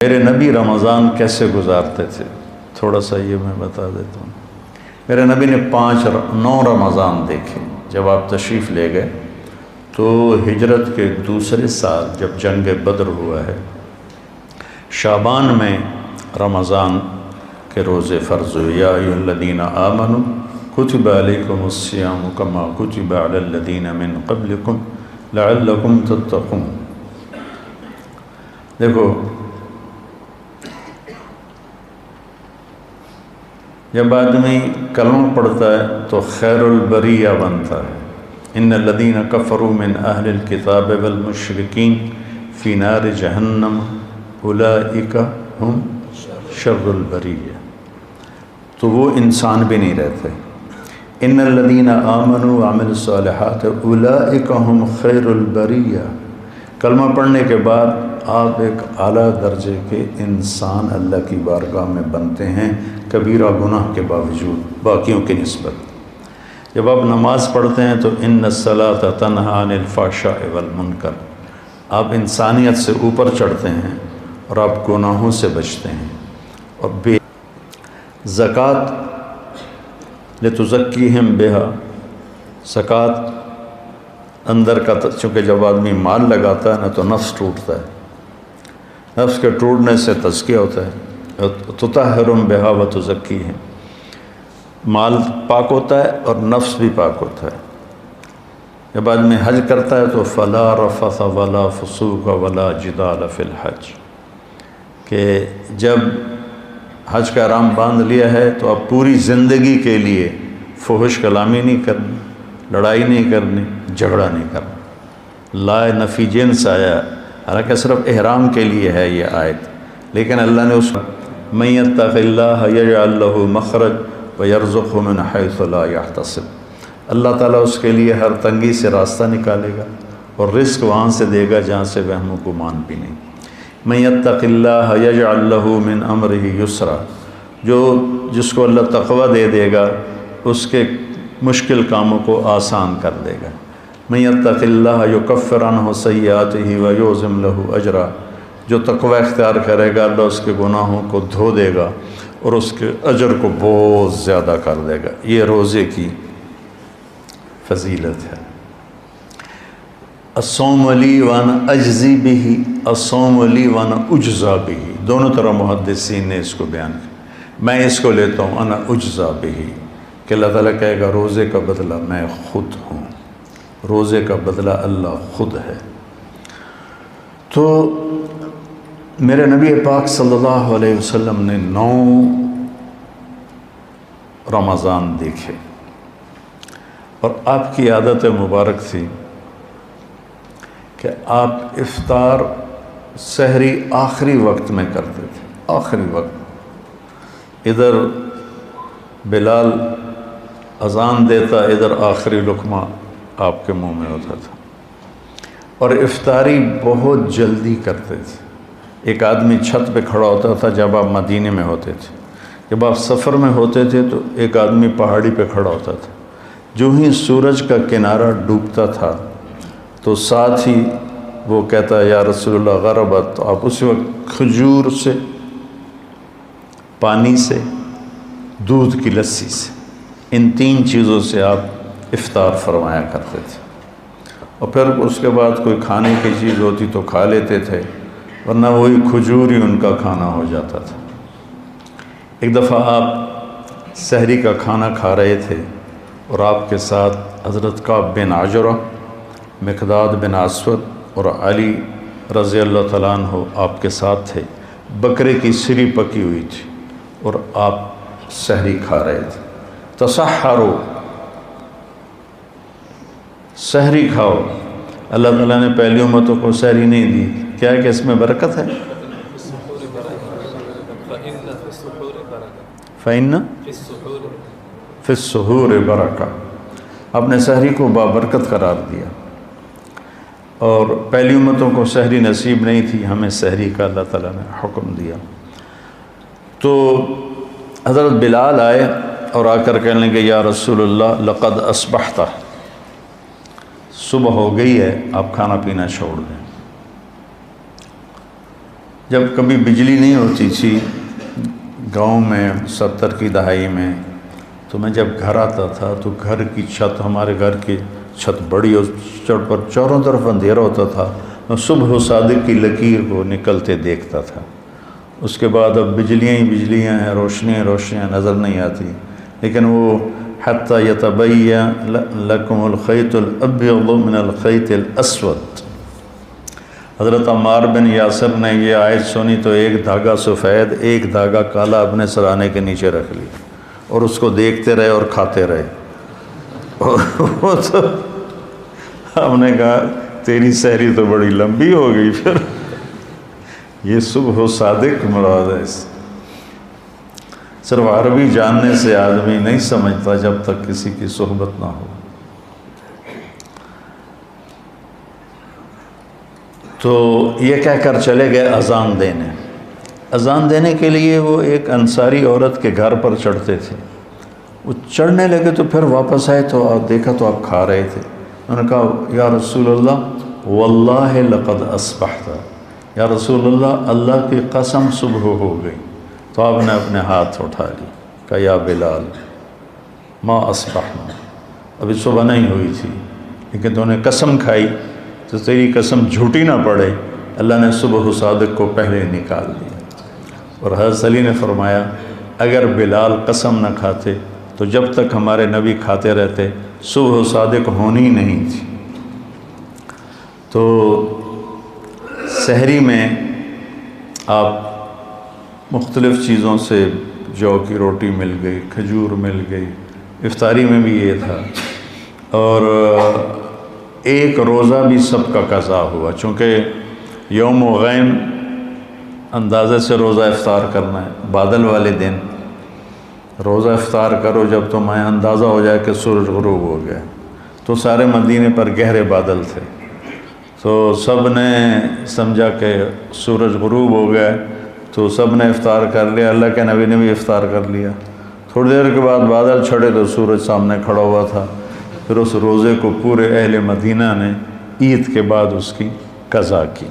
میرے نبی رمضان کیسے گزارتے تھے تھوڑا سا یہ میں بتا دیتا ہوں۔ میرے نبی نے 9 رمضان دیکھے۔ جب آپ تشریف لے گئے تو ہجرت کے دوسرے سال جب جنگ بدر ہوا ہے، شعبان میں رمضان کے روزے فرض ہوئے۔ یا ایھا الذین آمنوا کتب علیکم الصیام کما کتب علی الذین من قبلکم لعلکم تتقون۔ دیکھو، جب آدمی کلمہ پڑھتا ہے تو خیر البریہ بنتا ہے۔ ان الذین کفروا من اہل الکتاب والمشرکین فی نار جہنم اولئک ہم شر البریہ، تو وہ انسان بھی نہیں رہتے۔ ان الذین آمنوا وعملوا الصالحات اولئک ہم خیر البریہ، کلمہ پڑھنے کے بعد آپ ایک اعلیٰ درجے کے انسان اللہ کی بارگاہ میں بنتے ہیں، کبیرہ گناہ کے باوجود باقیوں کی نسبت۔ جب آپ نماز پڑھتے ہیں تو ان الصلاۃ تنہی عن الفحشاء والمنکر، آپ انسانیت سے اوپر چڑھتے ہیں اور آپ گناہوں سے بچتے ہیں۔ اور زکوٰۃ لتزکیہم بہا، زکوٰۃ اندر کا، چونکہ جب آدمی مال لگاتا ہے نا تو نفس ٹوٹتا ہے، نفس کے ٹوٹنے سے تزکیہ ہوتا ہے۔ تطہرہم بہا وتزکیہم، مال پاک ہوتا ہے اور نفس بھی پاک ہوتا ہے۔ جب آدمی حج کرتا ہے تو فلا رفث ولا فسوق ولا جدال فی الحج، کہ جب حج کا احرام باندھ لیا ہے تو اب پوری زندگی کے لیے فحش کلامی نہیں کرنی، لڑائی نہیں کرنی، جھگڑا نہیں کرنا۔ لا نفی جنس آیا، حالانکہ صرف احرام کے لیے ہے یہ آیت، لیکن اللہ نے اس من یتق اللہ یجعل لہ مخرج ویرزقہ من حیث لا یحتسب، اللہ تعالیٰ اس کے لیے ہر تنگی سے راستہ نکالے گا اور رزق وہاں سے دے گا جہاں سے وہم و گمان بھی نہیں۔ من یتق اللہ یجعل لہ من امرہ یسرا، جس کو اللہ تقوی دے گا اس کے مشکل کاموں کو آسان کر دے گا۔ من یتق اللہ یکفر عنہ سیئاتہ ویعظم لہ اجرا، جو تقوی اختیار کرے گا اللہ اس کے گناہوں کو دھو دے گا اور اس کے اجر کو بہت زیادہ کر دے گا۔ یہ روزے کی فضیلت ہے۔ الصوم لی وانا اجزی بہ، الصوم لی وانا اجزا بہ، دونوں طرح محدثین نے اس کو بیان کیا۔ میں اس کو لیتا ہوں انا اجزا بہ، کہ اللہ تعالیٰ کہے گا روزے کا بدلہ میں خود ہوں، روزے کا بدلہ اللہ خود ہے۔ تو میرے نبی پاک صلی اللہ علیہ وسلم نے 9 رمضان دیکھے، اور آپ کی عادت مبارک تھی کہ آپ افطار سحری آخری وقت میں کرتے تھے، آخری وقت، ادھر بلال اذان دیتا، ادھر آخری لقمہ آپ کے منہ میں ہوتا تھا، اور افطاری بہت جلدی کرتے تھے۔ ایک آدمی چھت پہ کھڑا ہوتا تھا جب آپ مدینے میں ہوتے تھے، جب آپ سفر میں ہوتے تھے تو ایک آدمی پہاڑی پہ کھڑا ہوتا تھا، جو ہی سورج کا کنارہ ڈوبتا تھا تو ساتھ ہی وہ کہتا یا رسول اللہ غربت، تو آپ اسی وقت کھجور سے، پانی سے، دودھ کی لسی سے، ان 3 چیزوں سے آپ افطار فرمایا کرتے تھے، اور پھر اس کے بعد کوئی کھانے کی چیز ہوتی تو کھا لیتے تھے، ورنہ وہی کھجور ہی ان کا کھانا ہو جاتا تھا۔ ایک دفعہ آپ سحری کا کھانا کھا رہے تھے اور آپ کے ساتھ حضرت کعب بن عجرہ، مقداد بن اسود اور علی رضی اللہ تعالیٰ عنہ آپ کے ساتھ تھے۔ بکرے کی سری پکی ہوئی تھی اور آپ سحری کھا رہے تھے۔ تسحروا، سحری کھاؤ۔ اللہ تعالیٰ نے پہلی امتوں کو سحری نہیں دی، کیا ہے کہ اس میں برکت ہے؟ فَإِنَّ فِي السُّحُورِ برکہ، آپ نے سحری کو بابرکت قرار دیا، اور پہلی امتوں کو سحری نصیب نہیں تھی، ہمیں سحری کا اللہ تعالیٰ نے حکم دیا۔ تو حضرت بلال آئے اور آ کر کہنے لگے یا رسول اللہ لقد اصبحت، صبح ہو گئی ہے، آپ کھانا پینا چھوڑ دیں۔ جب کبھی بجلی نہیں ہوتی تھی گاؤں میں 70 کی دہائی میں، تو میں جب گھر آتا تھا تو گھر کی چھت، ہمارے گھر کی چھت بڑی، اس چھت پر چاروں طرف اندھیرا ہوتا تھا، میں صبح و صادق کی لکیر کو نکلتے دیکھتا تھا۔ اس کے بعد اب بجلیاں ہی بجلیاں ہیں، روشنیاں نظر نہیں آتی، لیکن وہ حتی یتبین لکم الخیط الابیض من الخیط الاسود، حضرت عمار بن یاسر نے یہ آیت سنی تو ایک دھاگا سفید ایک دھاگا کالا اپنے سرانے کے نیچے رکھ لی اور اس کو دیکھتے رہے اور کھاتے رہے۔ وہ تو ہم نے کہا تیری سحری تو بڑی لمبی ہو گئی، پھر یہ صبح و صادق مراد ہے۔ صرف عربی جاننے سے آدمی نہیں سمجھتا جب تک کسی کی صحبت نہ ہو۔ تو یہ کہہ کر چلے گئے اذان دینے کے لیے وہ ایک انصاری عورت کے گھر پر چڑھتے تھے۔ وہ چڑھنے لگے تو پھر واپس آئے تو دیکھا تو آپ کھا رہے تھے۔ انہوں نے کہا یا رسول اللہ واللہ لقد اصبحت، یا رسول اللہ اللہ کی قسم صبح ہو گئی۔ تو آپ نے اپنے ہاتھ اٹھا لی، کہا یا بلال ما اصبحنا، ابھی صبح نہیں ہوئی تھی لیکن تو نے قسم کھائی تو تیری قسم جھوٹی نہ پڑے، اللہ نے صبح و صادق کو پہلے نکال دیا۔ اور حضرت علی نے فرمایا اگر بلال قسم نہ کھاتے تو جب تک ہمارے نبی کھاتے رہتے صبح و صادق ہونی نہیں تھی۔ تو سحری میں آپ مختلف چیزوں سے، جو کی روٹی مل گئی، کھجور مل گئی، افطاری میں بھی یہ تھا، اور ایک روزہ بھی سب کا قضا ہوا، چونکہ یوم غیم اندازے سے روزہ افطار کرنا ہے۔ بادل والے دن روزہ افطار کرو جب تمہیں اندازہ ہو جائے کہ سورج غروب ہو گیا۔ تو سارے مدینے پر گہرے بادل تھے، تو سب نے سمجھا کہ سورج غروب ہو گیا، تو سب نے افطار کر لیا، اللہ کے نبی نے بھی افطار کر لیا۔ تھوڑی دیر کے بعد بادل چھڑے تو سورج سامنے کھڑا ہوا تھا۔ پھر اس روزے کو پورے اہل مدینہ نے عید کے بعد اس کی قضا کی۔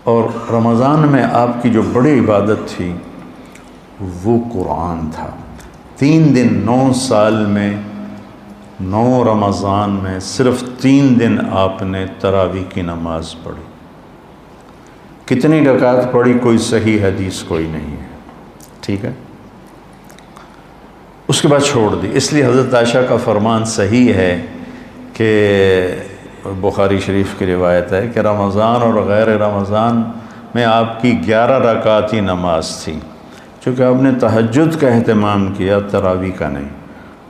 اور رمضان میں آپ کی جو بڑی عبادت تھی وہ قرآن تھا۔ 3 دن 9 سال میں 9 رمضان میں صرف 3 دن آپ نے تراویح کی نماز پڑھی۔ کتنی رکعت پڑھی کوئی صحیح حدیث کوئی نہیں ہے، ٹھیک ہے، اس کے بعد چھوڑ دی۔ اس لیے حضرت عائشہ کا فرمان صحیح ہے کہ بخاری شریف کی روایت ہے کہ رمضان اور غیر رمضان میں آپ کی 11 رکعتی نماز تھی، چونکہ آپ نے تہجد کا اہتمام کیا، تراویح کا نہیں۔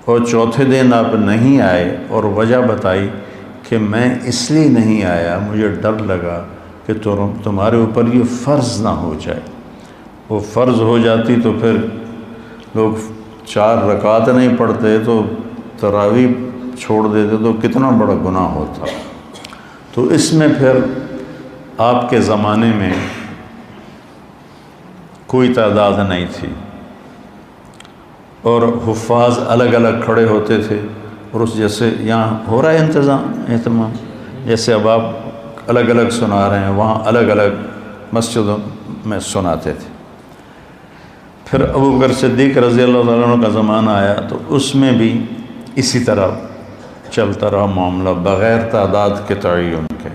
اور چوتھے دن آپ نہیں آئے اور وجہ بتائی کہ میں اس لیے نہیں آیا، مجھے ڈر لگا کہ تمہارے اوپر یہ فرض نہ ہو جائے، وہ فرض ہو جاتی تو پھر لوگ 4 رکعت نہیں پڑھتے تو تراویح چھوڑ دیتے تو کتنا بڑا گناہ ہوتا۔ تو اس میں پھر آپ کے زمانے میں کوئی تعداد نہیں تھی اور حفاظ الگ الگ کھڑے ہوتے تھے، اور اس جیسے یہاں ہو رہا ہے اہتمام، جیسے اب آپ الگ الگ سنا رہے ہیں، وہاں الگ الگ مسجدوں میں سناتے تھے۔ پھر ابوبکر صدیق رضی اللہ عنہ کا زمانہ آیا تو اس میں بھی اسی طرح چلتا رہا معاملہ بغیر تعداد کے تعین کے۔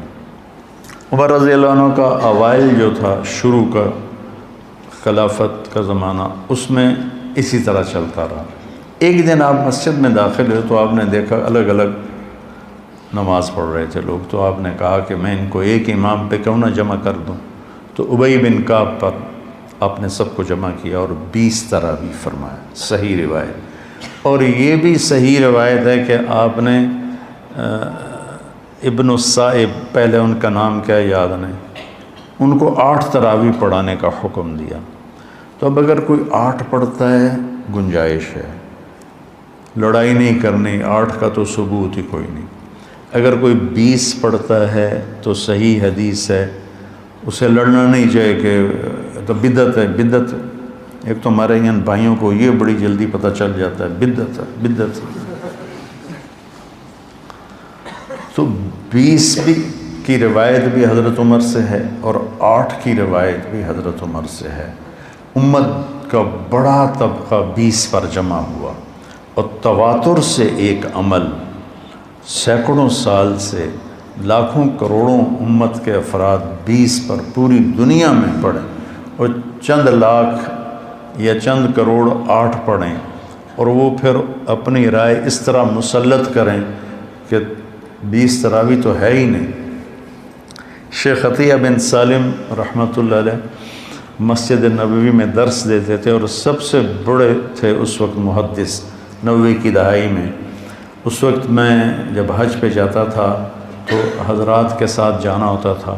عمر رضی اللہ عنہ کا اوائل جو تھا، شروع کا خلافت کا زمانہ، اس میں اسی طرح چلتا رہا۔ ایک دن آپ مسجد میں داخل ہوئے تو آپ نے دیکھا الگ الگ نماز پڑھ رہے تھے لوگ، تو آپ نے کہا کہ میں ان کو ایک امام پہ کیوں نہ جمع کر دوں۔ تو ابی بن کعب پر آپ نے سب کو جمع کیا اور 20 تراویح فرمایا، صحیح روایت۔ اور یہ بھی صحیح روایت ہے کہ آپ نے ابن الصائب، پہلے ان کا نام کیا یاد نہیں، ان کو 8 تراویح پڑھانے کا حکم دیا۔ تو اب اگر کوئی 8 پڑھتا ہے گنجائش ہے، لڑائی نہیں کرنی، 8 کا تو ثبوت ہی کوئی نہیں۔ اگر کوئی 20 پڑھتا ہے تو صحیح حدیث ہے، اسے لڑنا نہیں چاہیے کہ تو بدعت ہے، بدعت۔ ایک تو ہمارے یہاں بھائیوں کو یہ بڑی جلدی پتہ چل جاتا ہے بدعت ہے، بدعت۔ تو 20 بھی کی روایت بھی حضرت عمر سے ہے اور 8 کی روایت بھی حضرت عمر سے ہے۔ امت کا بڑا طبقہ 20 پر جمع ہوا، اور تواتر سے ایک عمل سینکڑوں سال سے لاکھوں کروڑوں امت کے افراد 20 پر پوری دنیا میں پڑھیں، اور چند لاکھ یا چند کروڑ 8 پڑھیں، اور وہ پھر اپنی رائے اس طرح مسلط کریں کہ 20 تراویح تو ہے ہی نہیں۔ شیخ عطیہ بن سالم رحمۃ اللہ علیہ مسجد نبوی میں درس دیتے تھے، اور سب سے بڑے تھے اس وقت محدث 90 کی دہائی میں۔ اس وقت میں جب حج پہ جاتا تھا تو حضرات کے ساتھ جانا ہوتا تھا،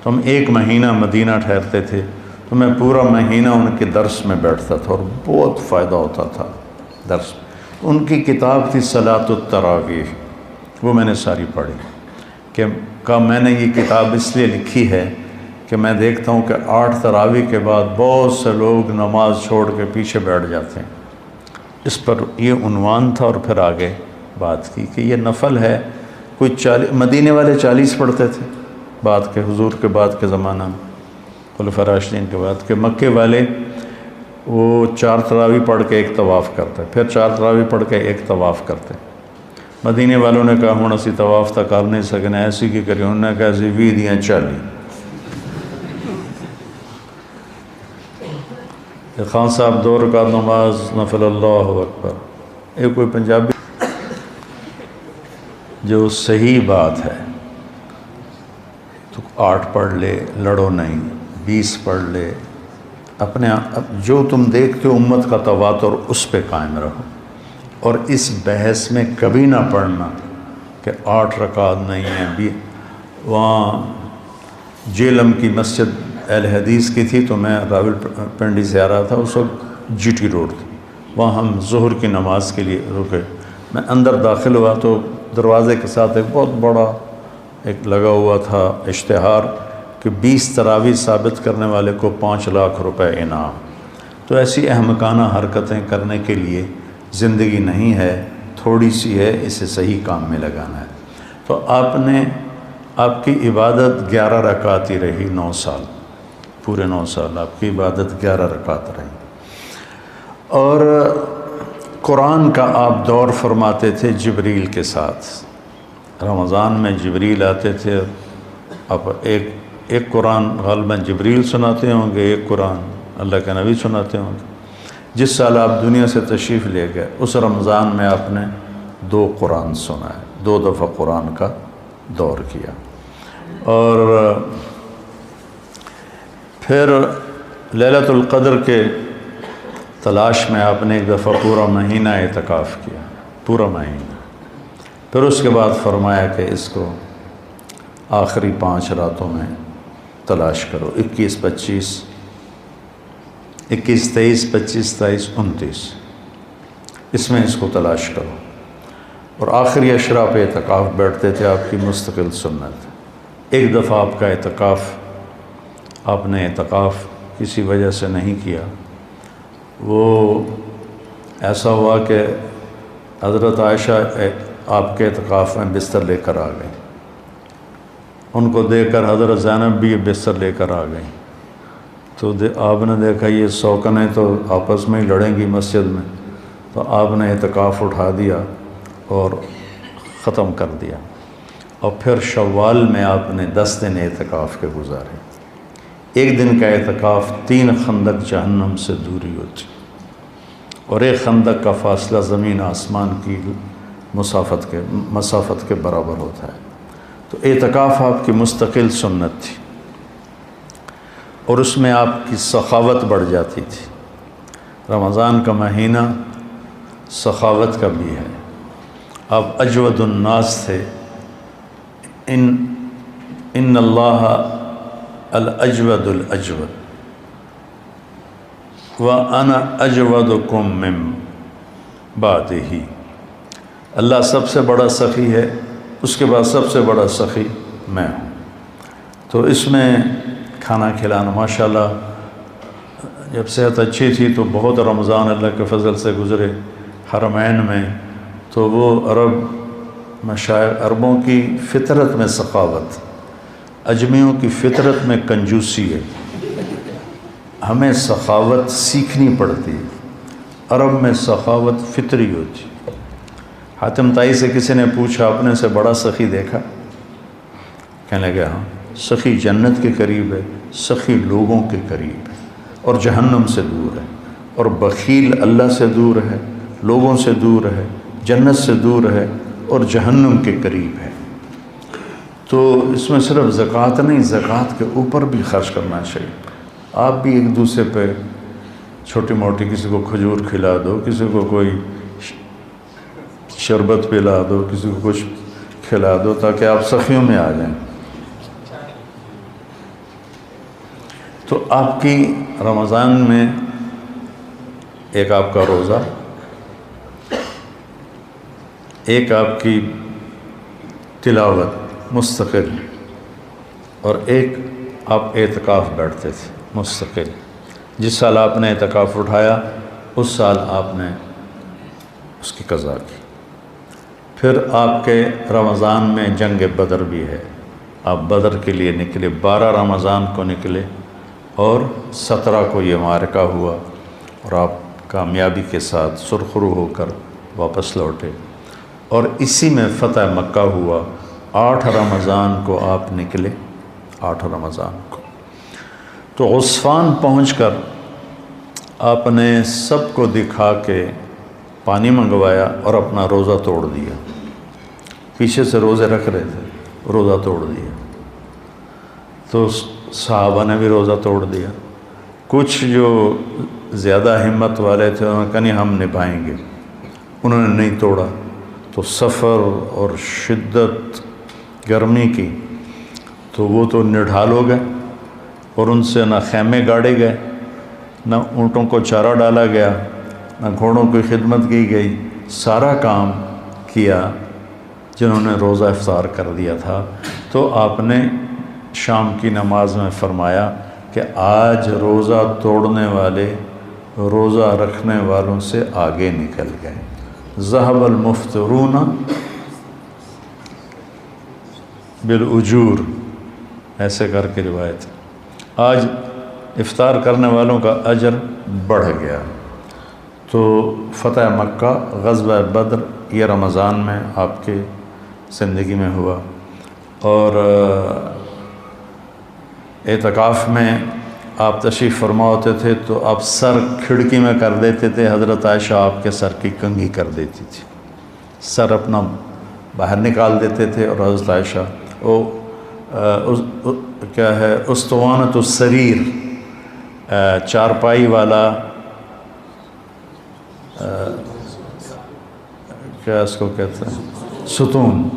تو ہم 1 مہینہ مدینہ ٹھہرتے تھے، تو میں پورا مہینہ ان کے درس میں بیٹھتا تھا، اور بہت فائدہ ہوتا تھا درس۔ ان کی کتاب تھی صلاۃ التراویح، وہ میں نے ساری پڑھی کہ میں نے یہ کتاب اس لیے لکھی ہے کہ میں دیکھتا ہوں کہ 8 تراویح کے بعد بہت سے لوگ نماز چھوڑ کے پیچھے بیٹھ جاتے ہیں۔ اس پر یہ عنوان تھا، اور پھر آگے بات کی کہ یہ نفل ہے۔ کوئی مدینے والے 40 پڑھتے تھے بعد کے، حضور کے بعد کے زمانہ میں، خلفاء راشدین کے بعد کہ مکے والے وہ 4 تراویح پڑھ کے 1 طواف کرتے، پھر 4 تراویح پڑھ کے 1 طواف کرتے۔ مدینے والوں نے کہا ہوں اسی طواف تک کر نہیں سکنے، ایسی کی کری، انہوں نے کہا ایسی 20 دیاں 40۔ خان صاحب 2 رکعت نماز نفل، اللہ اکبر۔ ایک کوئی پنجابی جو صحیح بات ہے تو 8 پڑھ لے، لڑو نہیں، 20 پڑھ لے، اپنے جو تم دیکھتے ہو امت کا تواتر اس پہ قائم رہو، اور اس بحث میں کبھی نہ پڑھنا کہ 8 رکعت نہیں ہیں۔ وہاں جیلم کی مسجد اہل حدیث کی تھی، تو میں راول پنڈی سے آ رہا تھا، اس وقت جی ٹی روڈ تھی، وہاں ہم ظہر کی نماز کے لیے رکے۔ میں اندر داخل ہوا تو دروازے کے ساتھ ایک بہت بڑا ایک لگا ہوا تھا اشتہار کہ 20 تراویح ثابت کرنے والے کو 5 لاکھ روپے انعام۔ تو ایسی احمقانہ حرکتیں کرنے کے لیے زندگی نہیں ہے، تھوڑی سی ہے، اسے صحیح کام میں لگانا ہے۔ تو آپ کی عبادت 11 رکعت ہی رہی 9 سال، پورے 9 سال آپ کی عبادت 11 رکعت رہی۔ اور قرآن کا آپ دور فرماتے تھے جبریل کے ساتھ، رمضان میں جبریل آتے تھے، آپ ایک قرآن غالباً جبریل سناتے ہوں گے، ایک قرآن اللہ کے نبی سناتے ہوں گے۔ جس سال آپ دنیا سے تشریف لے گئے اس رمضان میں آپ نے 2 قرآن سنائے، 2 دفعہ قرآن کا دور کیا۔ اور پھر لیلۃ القدر کے تلاش میں آپ نے ایک دفعہ پورا مہینہ اعتکاف کیا، پورا مہینہ۔ پھر اس کے بعد فرمایا کہ اس کو آخری 5 راتوں میں تلاش کرو، 21، 25، 21، 23، 25، 23، 29، اس میں اس کو تلاش کرو۔ اور آخری اشرا پہ اعتکاف بیٹھتے تھے، آپ کی مستقل سنت۔ ایک دفعہ آپ کا اعتکاف، آپ نے اعتکاف کسی وجہ سے نہیں کیا، وہ ایسا ہوا کہ حضرت عائشہ آپ کے اعتکاف میں بستر لے کر آ گئی، ان کو دیکھ کر حضرت زینب بھی بستر لے کر آ گئی، تو آپ نے دیکھا یہ سوکنیں تو آپس میں ہی لڑیں گی مسجد میں، تو آپ نے اعتکاف اٹھا دیا اور ختم کر دیا۔ اور پھر شوال میں آپ نے 10 دن اعتکاف کے گزارے۔ ایک دن کا اعتکاف 3 خندق جہنم سے دوری ہوتی، اور ایک خندق کا فاصلہ زمین آسمان کی مسافت کے برابر ہوتا ہے۔ تو اعتکاف آپ کی مستقل سنت تھی، اور اس میں آپ کی سخاوت بڑھ جاتی تھی۔ رمضان کا مہینہ سخاوت کا بھی ہے، آپ اجود الناس تھے۔ ان اللہ الاجود الاجود وانا اجودکم من بعدہ، اللہ سب سے بڑا سخی ہے، اس کے بعد سب سے بڑا سخی میں ہوں۔ تو اس میں کھانا کھلانا ماشاءاللہ، جب صحت اچھی تھی تو بہت رمضان اللہ کے فضل سے گزرے حرمین میں، تو وہ عربوں کی فطرت میں سخاوت، اجمیوں کی فطرت میں کنجوسی ہے، ہمیں سخاوت سیکھنی پڑتی ہے۔ عرب میں سخاوت فطری ہوتی ہے۔ حاتم طائی سے کسی نے پوچھا اپنے سے بڑا سخی دیکھا؟ کہنے لگا ہاں، سخی جنت کے قریب ہے، سخی لوگوں کے قریب ہے اور جہنم سے دور ہے، اور بخیل اللہ سے دور ہے، لوگوں سے دور ہے، جنت سے دور ہے اور جہنم کے قریب ہے۔ تو اس میں صرف زکوٰۃ نہیں، زکوٰۃ کے اوپر بھی خرچ کرنا چاہیے۔ آپ بھی ایک دوسرے پہ چھوٹی موٹی، کسی کو کھجور کھلا دو، کسی کو کوئی شربت پلا دو، کسی کو کچھ کھلا دو، تاکہ آپ سخیوں میں آ جائیں۔ تو آپ کی رمضان میں ایک آپ کا روزہ، ایک آپ کی تلاوت مستقل، اور ایک آپ اعتکاف بیٹھتے تھے مستقل۔ جس سال آپ نے اعتکاف اٹھایا اس سال آپ نے اس کی قضا کی۔ پھر آپ کے رمضان میں جنگ بدر بھی ہے، آپ بدر کے لیے نکلے، 12 رمضان کو نکلے اور 17 کو یہ معرکہ ہوا اور آپ کامیابی کے ساتھ سرخرو ہو کر واپس لوٹے، اور اسی میں فتح مکہ ہوا۔ 8 رمضان کو آپ نکلے، 8 رمضان کو۔ تو عصفان پہنچ کر آپ نے سب کو دکھا کے پانی منگوایا اور اپنا روزہ توڑ دیا۔ پیچھے سے روزے رکھ رہے تھے، روزہ توڑ دیا۔ تو صحابہ نے بھی روزہ توڑ دیا۔ کچھ جو زیادہ ہمت والے تھے انہوں نے کہا نہیں ہم نبھائیں گے، انہوں نے نہیں توڑا۔ تو سفر اور شدت گرمی کی، تو وہ تو نڈھال ہو گئے، اور ان سے نہ خیمے گاڑے گئے، نہ اونٹوں کو چارہ ڈالا گیا، نہ گھوڑوں کی خدمت کی گئی۔ سارا کام کیا جنہوں نے روزہ افطار کر دیا تھا۔ تو آپ نے شام کی نماز میں فرمایا کہ آج روزہ توڑنے والے روزہ رکھنے والوں سے آگے نکل گئے۔ ذہب المفطرون بالاجور، ایسے کر کے روایت، آج افطار کرنے والوں کا اجر بڑھ گیا۔ تو فتح مکہ، غزوہ بدر، یہ رمضان میں آپ کے زندگی میں ہوا۔ اور اعتکاف میں آپ تشریف فرما ہوتے تھے تو آپ سر کھڑکی میں کر دیتے تھے، حضرت عائشہ آپ کے سر کی کنگھی کر دیتی تھی، سر اپنا باہر نکال دیتے تھے، اور حضرت عائشہ کیا ہے اسطوانۃ السریر، چارپائی والا، کیا اس کو کہتے ہیں، ستون،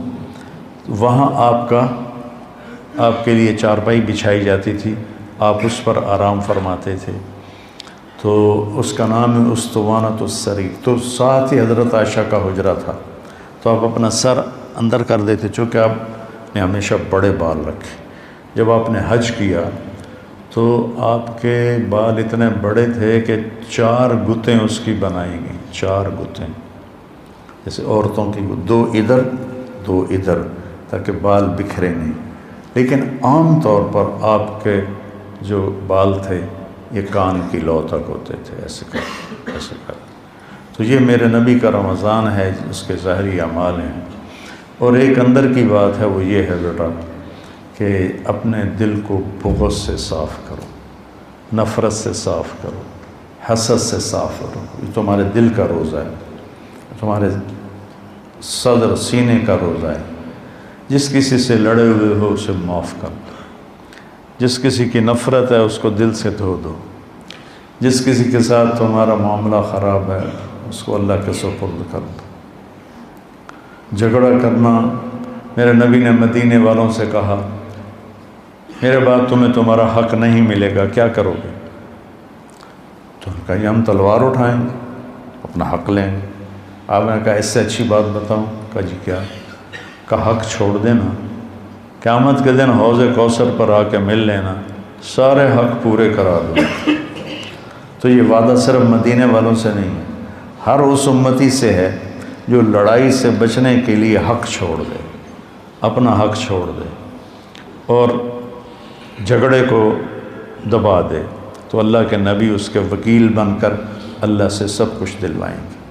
وہاں آپ کے لیے چارپائی بچھائی جاتی تھی، آپ اس پر آرام فرماتے تھے، تو اس کا نام ہے اسطوانۃ السریر۔ تو ساتھ ہی حضرت عائشہ کا حجرہ تھا، تو آپ اپنا سر اندر کر دیتے، چونکہ آپ نے ہمیشہ بڑے بال رکھے۔ جب آپ نے حج کیا تو آپ کے بال اتنے بڑے تھے کہ 4 گتیں اس کی بنائی گئیں، 4 گتیں، جیسے عورتوں کی 2 ادھر 2 ادھر، تاکہ بال بکھرے نہیں۔ لیکن عام طور پر آپ کے جو بال تھے یہ کان کی لو تک ہوتے تھے، ایسے کر۔ تو یہ میرے نبی کا رمضان ہے، اس کے ظاہری اعمال ہیں۔ اور ایک اندر کی بات ہے، وہ یہ ہے بیٹا کہ اپنے دل کو بغض سے صاف کرو، نفرت سے صاف کرو، حسد سے صاف کرو۔ یہ تمہارے دل کا روزہ ہے، تمہارے صدر سینے کا روزہ ہے۔ جس کسی سے لڑے ہوئے ہو اسے معاف کر دو، جس کسی کی نفرت ہے اس کو دل سے دھو دو، جس کسی کے ساتھ تمہارا معاملہ خراب ہے اس کو اللہ کے سپرد کر دو۔ جھگڑا کرنا، میرے نبی نے مدینے والوں سے کہا میرے بعد تمہیں تمہارا حق نہیں ملے گا، کیا کرو گے؟ تو انہوں نے کہا ہم تلوار اٹھائیں گے، اپنا حق لیں گے۔ آپ نے کہا اس سے اچھی بات بتاؤں؟ کہا جی کیا؟ کہا حق چھوڑ دینا، قیامت کے دن حوض کوثر پر آ کے مل لینا، سارے حق پورے کرا دو۔ تو یہ وعدہ صرف مدینے والوں سے نہیں ہے، ہر اس امتی سے ہے جو لڑائی سے بچنے کے لیے حق چھوڑ دے، اپنا حق چھوڑ دے۔ اور جھگڑے کو دبا دے، تو اللہ کے نبی اس کے وکیل بن کر اللہ سے سب کچھ دلوائیں گے۔